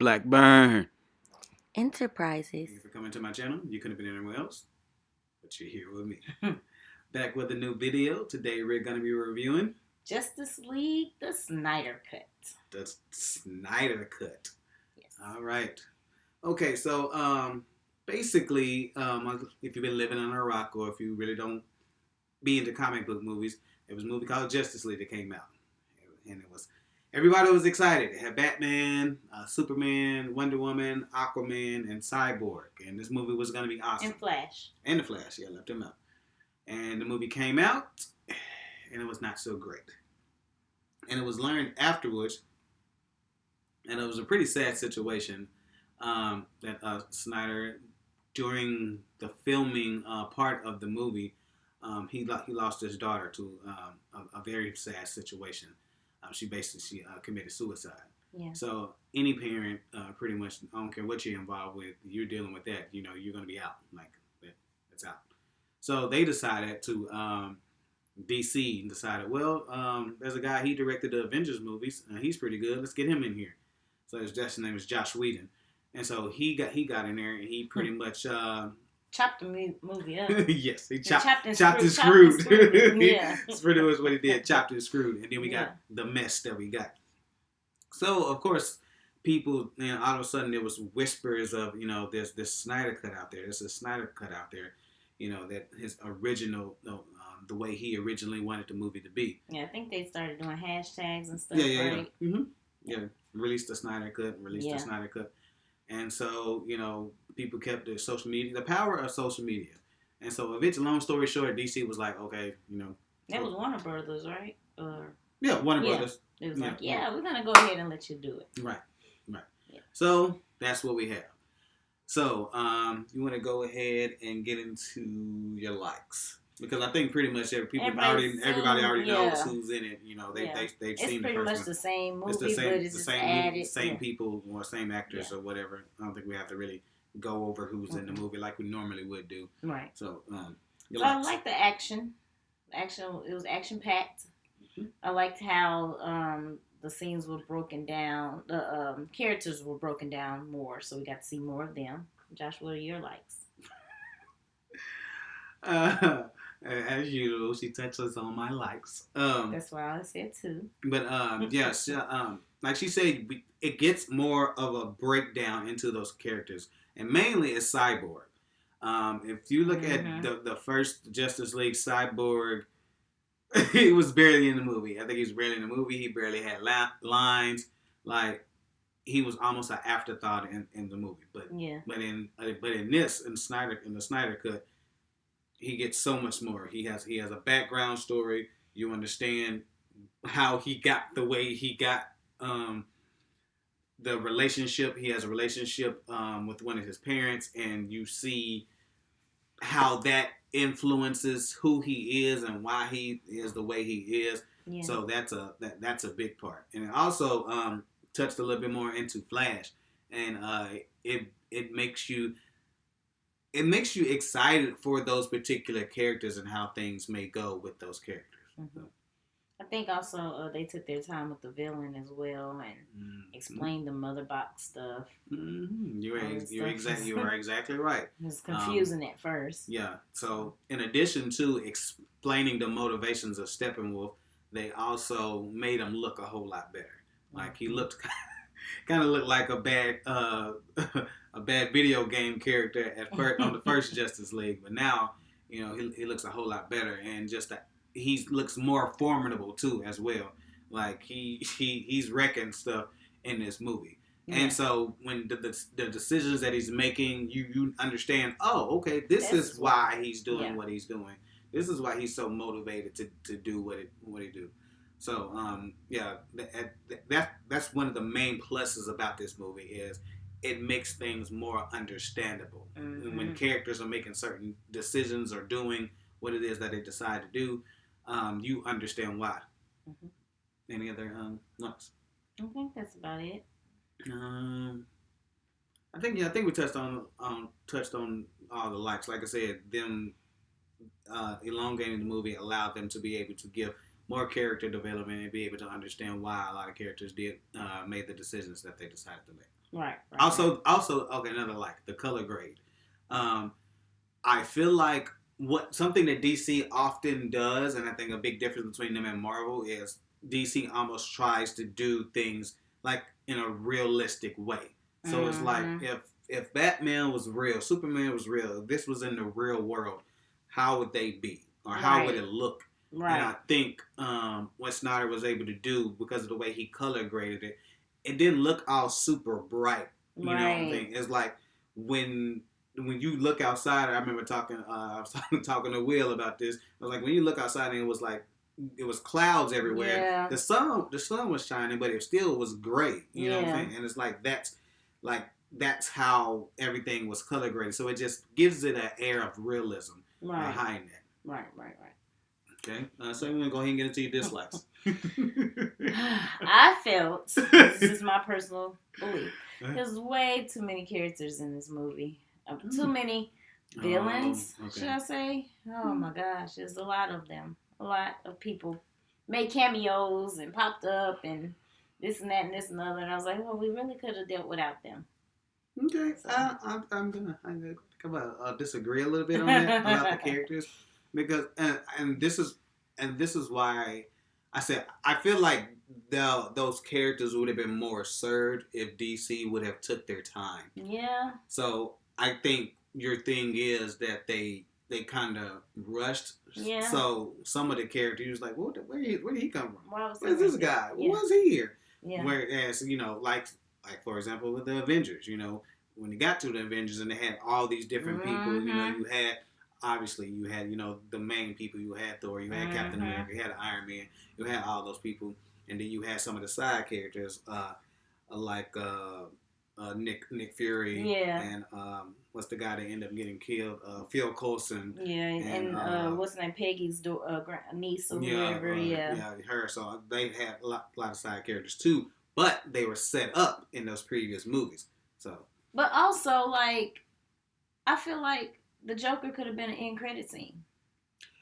Blackburn. Enterprises. Thank you for coming to my channel. You couldn't have been anywhere else, but you're here with me. Back with a new video. Today we're going to be reviewing Justice League, the Snyder Cut. The Snyder Cut. Yes. All right. Okay, so basically, if you've been living under a rock or if you really don't be into comic book movies, there was a movie called Justice League that came out. And it was, everybody was excited. It had Batman, Superman, Wonder Woman, Aquaman, and Cyborg. And this movie was going to be awesome. And Flash. And the Flash, yeah, left him out. And the movie came out, and it was not so great. And it was learned afterwards, and it was a pretty sad situation that Snyder, during the filming part of the movie, he lost his daughter to a very sad situation. She committed suicide. Yeah. So any parent, pretty much, I don't care what you're involved with, you're dealing with that. You know, you're going to be out. Like, that's out. So they decided to, DC decided, well, there's a guy, he directed the Avengers movies. He's pretty good. Let's get him in here. So his name was Josh Whedon. And so he got in there, and he pretty much... chopped the movie up. Yes, he chopped and screwed. screwed. Yeah. That's pretty much what he did, chopped and screwed. And then we got the mess that we got. So, of course, people, all of a sudden there was whispers of, there's this Snyder Cut out there. There's a Snyder Cut out there, that his original, the way he originally wanted the movie to be. Yeah, I think they started doing hashtags and stuff, Yeah. right? Mm-hmm. Yeah, released the Snyder Cut, the Snyder Cut. And so, people kept the social media, the power of social media. And so, eventually, long story short, DC was like, okay, That was Warner Brothers, right? Yeah, Warner Brothers. It was like, we're going to go ahead and let you do it. Right. Yeah. So, that's what we have. So, you want to go ahead and get into your likes. Because I think pretty much everybody already knows who's in it. They've seen the first one. It's pretty much the same movie, it's the same, but it's just added. Same people or same actors or whatever. I don't think we have to really go over who's in the movie like we normally would do. Right. So, I like the action. It was action packed. Mm-hmm. I liked how the scenes were broken down. The characters were broken down more, so we got to see more of them. Josh, what are your likes? As usual, she touches on my likes. That's why I said too. But like she said, it gets more of a breakdown into those characters, and mainly it's Cyborg. If you look at the first Justice League, Cyborg, he was barely in the movie. I think he was barely in the movie. He barely had lines. Like, he was almost an afterthought in the movie. But in the Snyder Cut, he gets so much more. He has a background story. You understand how he got the way he got. The relationship. He has a relationship with one of his parents, and you see how that influences who he is and why he is the way he is. Yeah. So that's a big part. And it also touched a little bit more into Flash, and it makes you excited for those particular characters and how things may go with those characters. Mm-hmm. So. I think also they took their time with the villain as well and explained the mother box stuff. Mm-hmm. You are exactly right. It was confusing at first. Yeah. So in addition to explaining the motivations of Steppenwolf, they also made him look a whole lot better. Like, he looked kind of looked like a bad video game character at first on the first Justice League, but now he looks a whole lot better, and just that he looks more formidable too as well. Like, he's wrecking stuff in this movie. Yeah. And so when the decisions that he's making, you understand, oh, okay, this is why he's doing what he's doing. This is why he's so motivated to do what he do. So, that's one of the main pluses about this movie is it makes things more understandable. Mm-hmm. And when characters are making certain decisions or doing what it is that they decide to do, you understand why. Mm-hmm. Any other likes? I think that's about it. I think we touched on all the likes. Like I said, them elongating the movie allowed them to be able to give more character development and be able to understand why a lot of characters did made the decisions that they decided to make. Right. Also, okay, another the color grade. I feel like something that DC often does, and I think a big difference between them and Marvel is DC almost tries to do things like in a realistic way. So it's like if Batman was real, Superman was real, if this was in the real world, how would they be? Or how would it look? Right. And I think what Snyder was able to do, because of the way he color graded it, it didn't look all super bright. You know what I'm saying? It's like when you look outside, I remember I was talking to Will about this. I was like, when you look outside and it was clouds everywhere. Yeah. The sun was shining, but it still was gray. You know what I'm saying? And it's that's how everything was color graded. So it just gives it an air of realism behind that. Right. Okay, so we're going to go ahead and get into your dislikes. I felt, this is my personal belief, there's way too many characters in this movie. Too many villains, should I say? Oh my gosh, there's a lot of them. A lot of people made cameos and popped up and this and that and this and the other. And I was like, well, we really could have dealt without them. Okay, so. I'm gonna disagree a little bit on that about the characters, because and this is why I said I feel like those characters would have been more served if DC would have took their time. Yeah. So I think your thing is that they kind of rushed. Yeah. So some of the characters like, where did he come from? Where's this guy? Yeah. Why was he here? Yeah. Whereas like for example with the Avengers, when they got to the Avengers and they had all these different people, you had the main people. You had Thor, you had Captain America, you had Iron Man, you had all those people, and then you had some of the side characters like Nick Fury, and what's the guy that ended up getting killed? Phil Coulson. Yeah, and what's her name? Peggy's niece or whoever. Her. So they had a lot of side characters too, but they were set up in those previous movies. So. But also, I feel like the Joker could have been an end credit scene.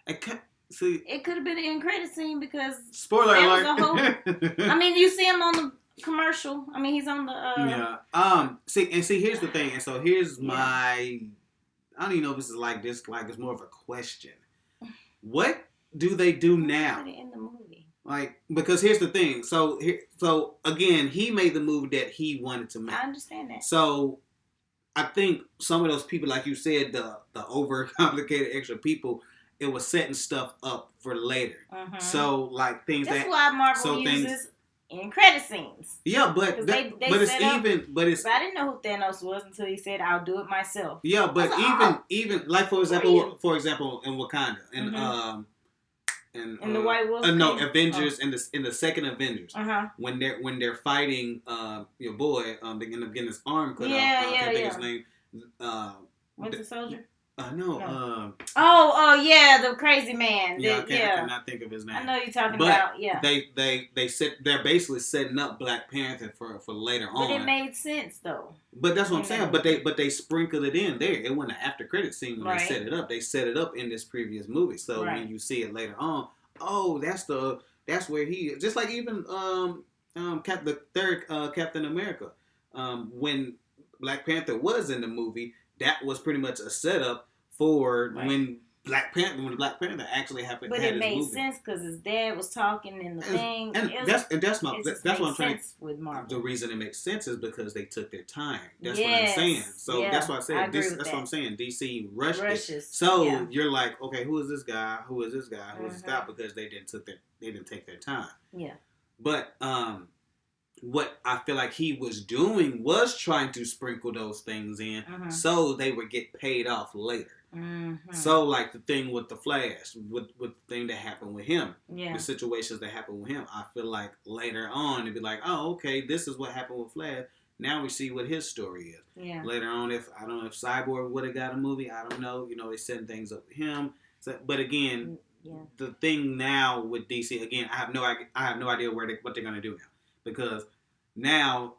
It could have been an end credit scene because spoiler alert. I mean, you see him on the commercial. I mean, he's on the. See, here's the thing, and so here's my. I don't even know if this is like this. Like, it's more of a question. What do they do now? In the movie. Because here's the thing. So again, he made the movie that he wanted to make. I understand that. So I think some of those people, like you said, the overcomplicated extra people, it was setting stuff up for later. So things that's why Marvel uses end credit scenes. Yeah, but I didn't know who Thanos was until he said, "I'll do it myself." Yeah, but even like for example, in Wakanda and in the White Wolf. Avengers in the second Avengers when they're fighting your boy, they end up getting his arm cut off. I can't think of his name. Winter Soldier. No. The crazy man. I cannot think of his name. I know you're talking about. Yeah. They're basically setting up Black Panther for later on. But it made sense though. But that's what I'm saying. But they sprinkled it in there. It wasn't an after credit scene when they set it up. They set it up in this previous movie. So when you see it later on, that's where he is. Just like even the third Captain America, when Black Panther was in the movie, that was pretty much a setup for when Black Panther actually happened. But it made sense because his dad was talking in the thing. That's what I'm saying. With Marvel. The reason it makes sense is because they took their time. That's what I'm saying. So that's why I said that's what I'm saying. DC rushed it. So you're like, okay, who is this guy? Who is this guy? Who is this guy? Because they didn't take their time. Yeah. But what I feel like he was doing was trying to sprinkle those things in so they would get paid off later. So like the thing with the Flash, with the thing that happened with him, the situations that happened with him, I feel like later on it'd be like, oh, okay, this is what happened with Flash. Now we see what his story is. Yeah. Later on, I don't know if Cyborg would have got a movie. I don't know. They setting things up with him. So, but again, the thing now with DC, again, I have no idea what they're gonna do now, because now.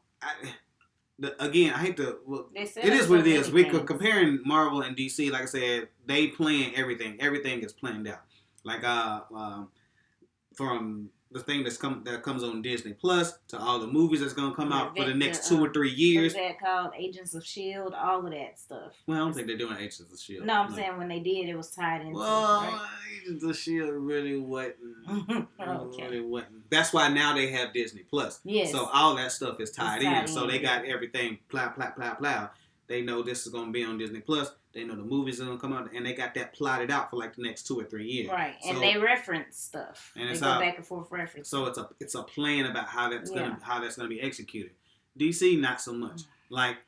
Again, I hate to. Well, it is what it is. We comparing Marvel and DC. Like I said, they plan everything. Everything is planned out. Like from the thing that comes on Disney Plus to all the movies that's gonna come out for the next 2 or 3 What years. is that called? Agents of Shield, all of that stuff. Well, I don't think they're doing Agents of Shield. No, I'm saying when they did, it was tied into. Well, right? Agents of Shield really wasn't. Okay. Really wasn't. That's why now they have Disney Plus. Yes. So all that stuff is tied in. So they got everything plow. They know this is gonna be on Disney Plus. They know the movies are gonna come out, and they got that plotted out for like the next 2 or 3 years. Right, and they reference stuff. And they go back and forth reference. So it's a plan about how that's gonna be executed. DC not so much. Like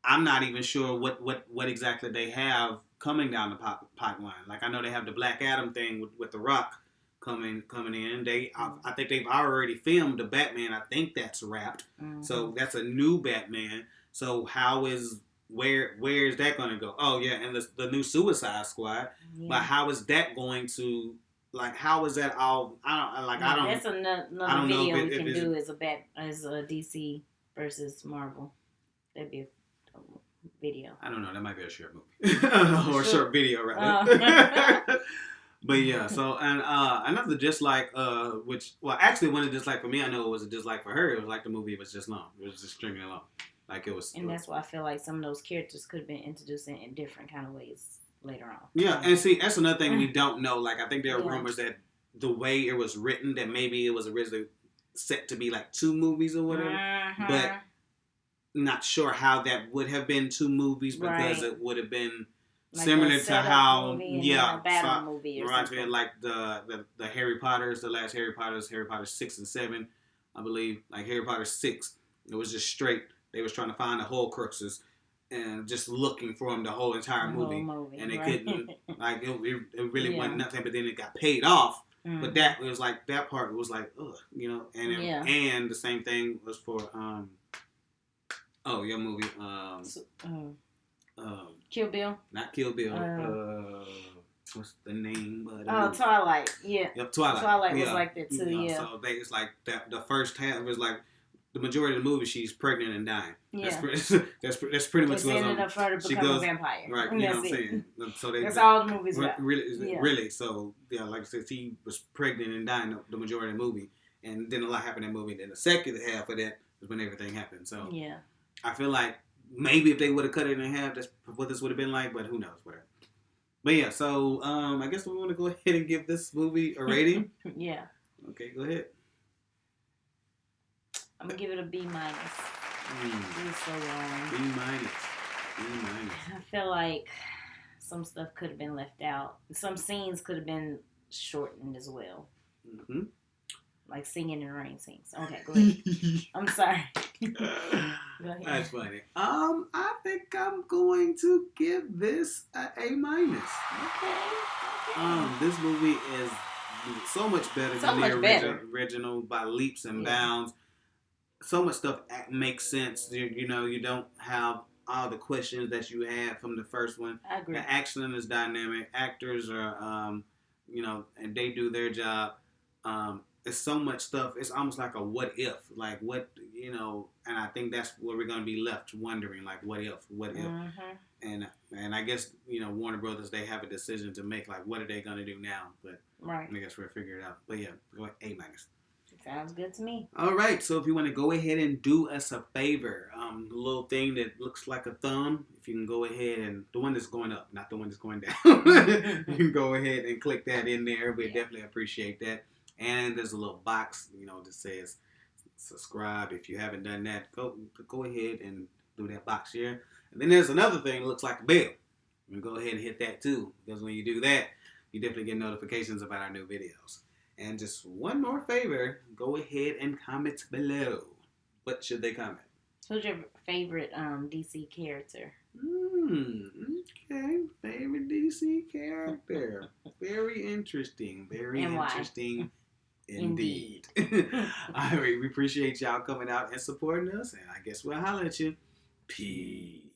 I'm not even sure what exactly they have coming down the pipeline. Like I know they have the Black Adam thing with The Rock coming in. I think they've already filmed the Batman. I think that's wrapped. Mm-hmm. So that's a new Batman. So where is that going to go? Oh yeah, and the new Suicide Squad. Yeah. But how is that going to how is that all? That's another video we can do as a DC versus Marvel. That'd be a video. I don't know. That might be a short movie or a short video, right? But yeah. So and another dislike, actually one of the dislike for me, I know it was a dislike for her. It was like the movie was just long. It was just extremely long. Like it was. And that's why I feel like some of those characters could have been introduced in different kind of ways later on. Yeah, and see, that's another thing we don't know. Like I think there are rumors that the way it was written, that maybe it was originally set to be like 2 movies or whatever, but. Not sure how that would have been 2 movies because it would have been like similar to how a battle movie or something. Like the Harry Potters, the last Harry Potters, Harry Potter 6 and 7, I believe. Like Harry Potter 6, it was just straight. They was trying to find the Horcruxes and just looking for them the whole entire movie, and they couldn't. Like it really wasn't nothing. But then it got paid off. Mm-hmm. But that was like that part was like ugh, and the same thing was for your movie. Kill Bill. Not Kill Bill. What's the name? Twilight. Yeah. Yep, Twilight. Twilight was like that too. Yeah. So it's like that. The first half was like the majority of the movie. She's pregnant and dying. Yeah. That's pretty much what's ended up for her to become a vampire. Right. You know what I'm saying? So that's all the movies about. Really. So yeah, like I said, she was pregnant and dying the majority of the movie, and then a lot happened in the movie. And then the second half of that was when everything happened. So yeah. I feel like maybe if they would have cut it in half, that's what this would have been like, but who knows, whatever. But yeah, so I guess we want to go ahead and give this movie a rating. Yeah. Okay, go ahead. I'm going to give it a B-. It was so long. B-. I feel like some stuff could have been left out. Some scenes could have been shortened as well. Mm-hmm. Like singing in the rain scenes. Okay, go ahead. I'm sorry. Go ahead. That's funny. I think I'm going to give this a A-. Okay. This movie is so much better than the original by leaps and bounds. So much stuff makes sense. You don't have all the questions that you had from the first one. I agree. The action is dynamic. Actors are, and they do their job. It's so much stuff. It's almost like a what if, like what, and I think that's where we're going to be left wondering, like what if, mm-hmm. and I guess, Warner Brothers, they have a decision to make, like what are they going to do now, but I guess we'll figure it out. But yeah, go A-. Sounds good to me. All right, so if you want to go ahead and do us a favor, the little thing that looks like a thumb, if you can go ahead and, the one that's going up, not the one that's going down, you can go ahead and click that in there. We definitely appreciate that. And there's a little box, that says subscribe. If you haven't done that, go ahead and do that box here. And then there's another thing that looks like a bell. You go ahead and hit that too, because when you do that, you definitely get notifications about our new videos. And just one more favor, go ahead and comment below. What should they comment? Who's your favorite DC character? Okay, favorite DC character. Very interesting. Very interesting. Indeed. All right, we appreciate y'all coming out and supporting us, and I guess we'll holler at you. Peace.